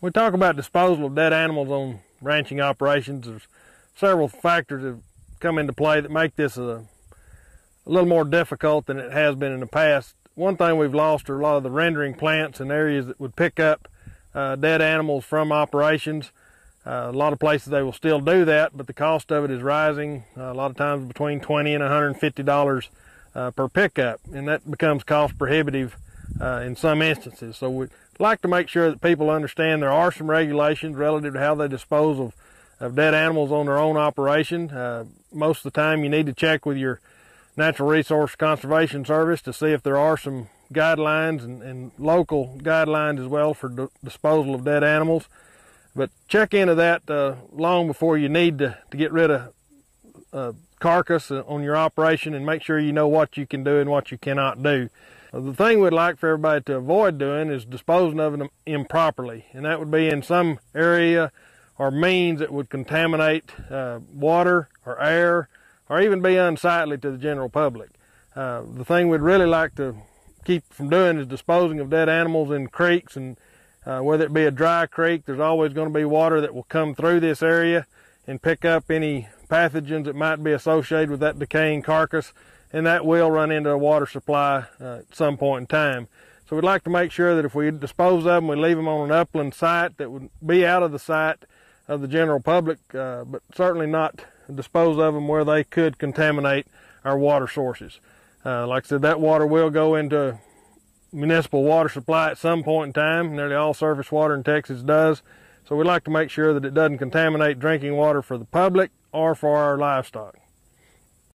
We talk about disposal of dead animals on ranching operations. There's several factors that come into play that make this a little more difficult than it has been in the past. One thing we've lost are a lot of the rendering plants and areas that would pick up dead animals from operations. A lot of places they will still do that, but the cost of it is rising. A lot of times between $20 and $150 per pickup, and that becomes cost prohibitive in some instances. So we'd like to make sure that people understand there are some regulations relative to how they dispose of dead animals on their own operation. Most of the time you need to check with your Natural Resource Conservation Service to see if there are some guidelines and local guidelines as well for disposal of dead animals. But check into that long before you need to get rid of a carcass on your operation, and make sure you know what you can do and what you cannot do. The thing we'd like for everybody to avoid doing is disposing of them improperly, and that would be in some area or means that would contaminate water or air, or even be unsightly to the general public. The thing we'd really like to keep from doing is disposing of dead animals in creeks, and whether it be a dry creek, there's always going to be water that will come through this area and pick up any pathogens that might be associated with that decaying carcass, and that will run into a water supply at some point in time. So we'd like to make sure that if we dispose of them, we leave them on an upland site that would be out of the sight of the general public, but certainly not dispose of them where they could contaminate our water sources. Like I said, that water will go into municipal water supply at some point in time. Nearly all surface water in Texas does. So we'd like to make sure that it doesn't contaminate drinking water for the public or for our livestock.